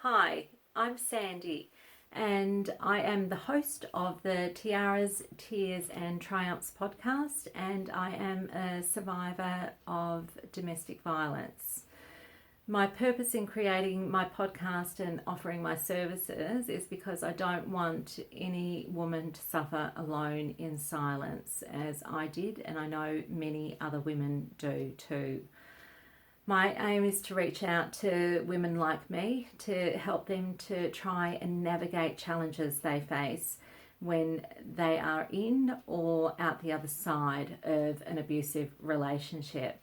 Hi, I'm Sandy, and I am the host of the Tiaras, Tears and Triumphs podcast, and I am a survivor of domestic violence. My purpose in creating my podcast and offering my services is because I don't want any woman to suffer alone in silence, as I did, and I know many other women do too. My aim is to reach out to women like me to help them to try and navigate challenges they face when they are in or out the other side of an abusive relationship.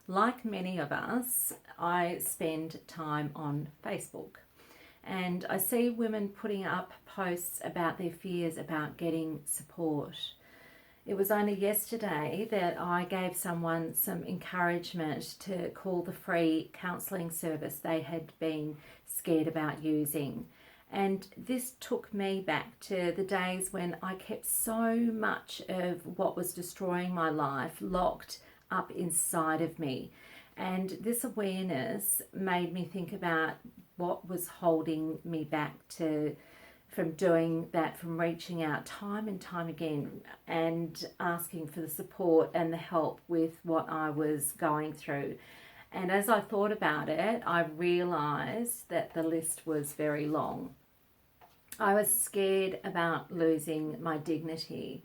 Like many of us, I spend time on Facebook and I see women putting up posts about their fears about getting support. It was only yesterday that I gave someone some encouragement to call the free counselling service they had been scared about using. And this took me back to the days when I kept so much of what was destroying my life locked up inside of me. And this awareness made me think about what was holding me back from doing that, from reaching out time and time again and asking for the support and the help with what I was going through. And as I thought about it, I realised that the list was very long. I was scared about losing my dignity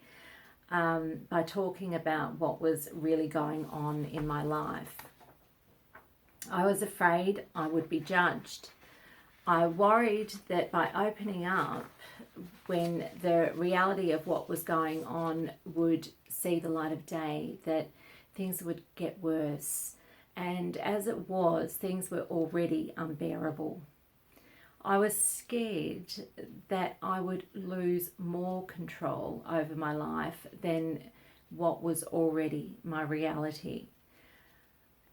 by talking about what was really going on in my life. I was afraid I would be judged. I worried that by opening up, when the reality of what was going on would see the light of day, that things would get worse. And as it was, things were already unbearable. I was scared that I would lose more control over my life than what was already my reality.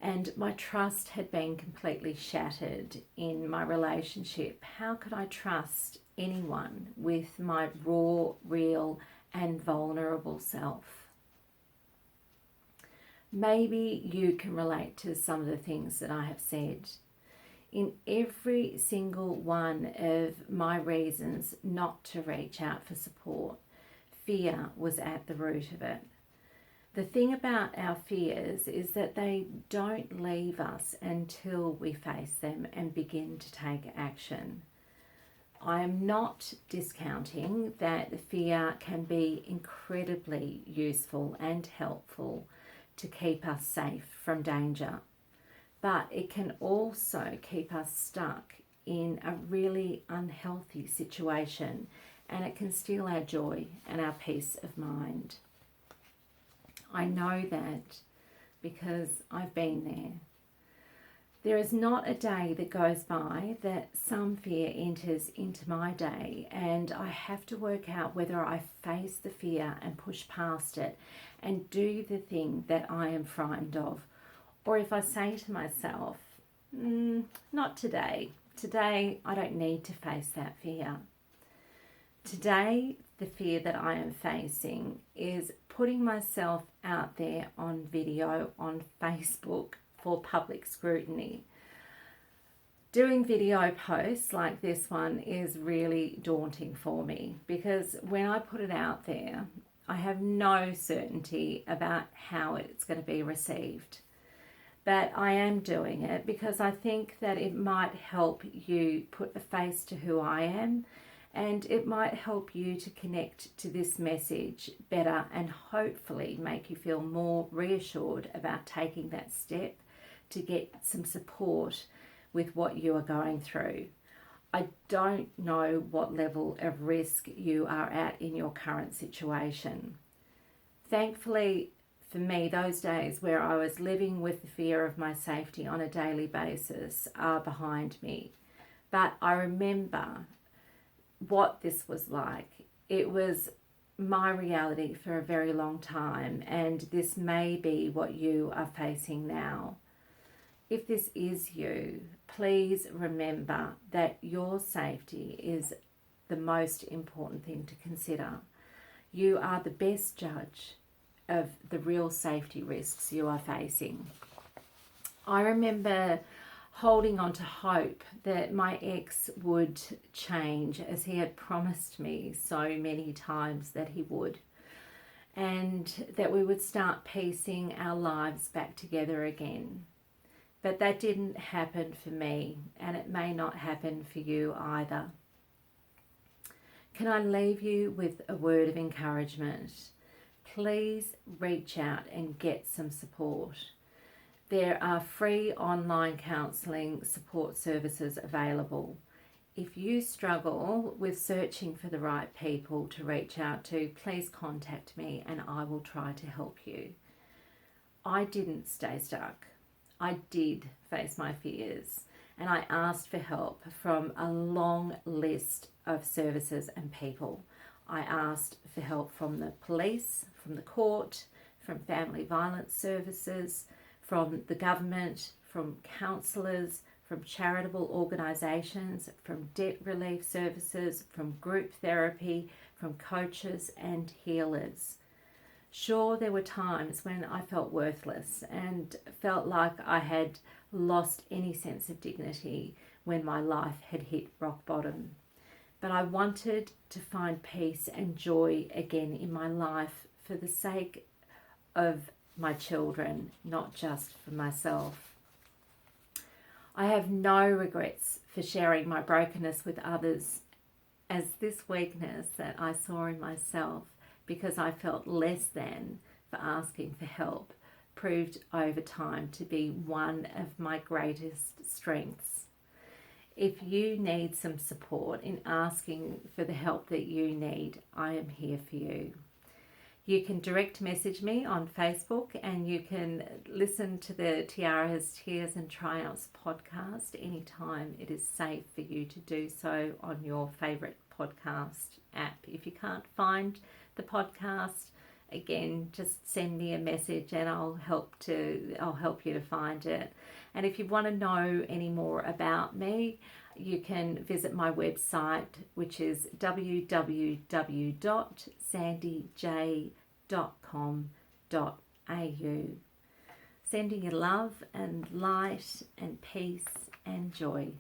And my trust had been completely shattered in my relationship. How could I trust anyone with my raw, real, and vulnerable self? Maybe you can relate to some of the things that I have said. In every single one of my reasons not to reach out for support, fear was at the root of it. The thing about our fears is that they don't leave us until we face them and begin to take action. I am not discounting that fear can be incredibly useful and helpful to keep us safe from danger, but it can also keep us stuck in a really unhealthy situation, and it can steal our joy and our peace of mind. I know that because I've been there. There is not a day that goes by that some fear enters into my day, and I have to work out whether I face the fear and push past it and do the thing that I am frightened of, or if I say to myself, not today. Today I don't need to face that fear. Today, the fear that I am facing is putting myself out there on video on Facebook for public scrutiny. Doing video posts like this one is really daunting for me because when I put it out there, I have no certainty about how it's going to be received. But I am doing it because I think that it might help you put a face to who I am, and it might help you to connect to this message better and hopefully make you feel more reassured about taking that step to get some support with what you are going through. I don't know what level of risk you are at in your current situation. Thankfully, for me, those days where I was living with the fear of my safety on a daily basis are behind me. But I remember what this was like. It was my reality for a very long time, and this may be what you are facing now. If this is you, please remember that your safety is the most important thing to consider. You are the best judge of the real safety risks you are facing. I remember holding on to hope that my ex would change, as he had promised me so many times that he would, and that we would start piecing our lives back together again. But that didn't happen for me, and it may not happen for you either. Can I leave you with a word of encouragement? Please reach out and get some support. There are free online counselling support services available. If you struggle with searching for the right people to reach out to, please contact me and I will try to help you. I didn't stay stuck. I did face my fears, and I asked for help from a long list of services and people. I asked for help from the police, from the court, from family violence services, from the government, from counsellors, from charitable organisations, from debt relief services, from group therapy, from coaches and healers. Sure, there were times when I felt worthless and felt like I had lost any sense of dignity when my life had hit rock bottom. But I wanted to find peace and joy again in my life for the sake of my children, not just for myself. I have no regrets for sharing my brokenness with others, as this weakness that I saw in myself, because I felt less than for asking for help, proved over time to be one of my greatest strengths. If you need some support in asking for the help that you need, I am here for you. You can direct message me on Facebook, and you can listen to the Tiaras, Tears and Triumphs podcast anytime it is safe for you to do so on your favourite podcast app. If you can't find the podcast, again, just send me a message and I'll help you to find it. And if you want to know any more about me, you can visit my website, which is www.sandyj.com.au. Sending you love and light and peace and joy.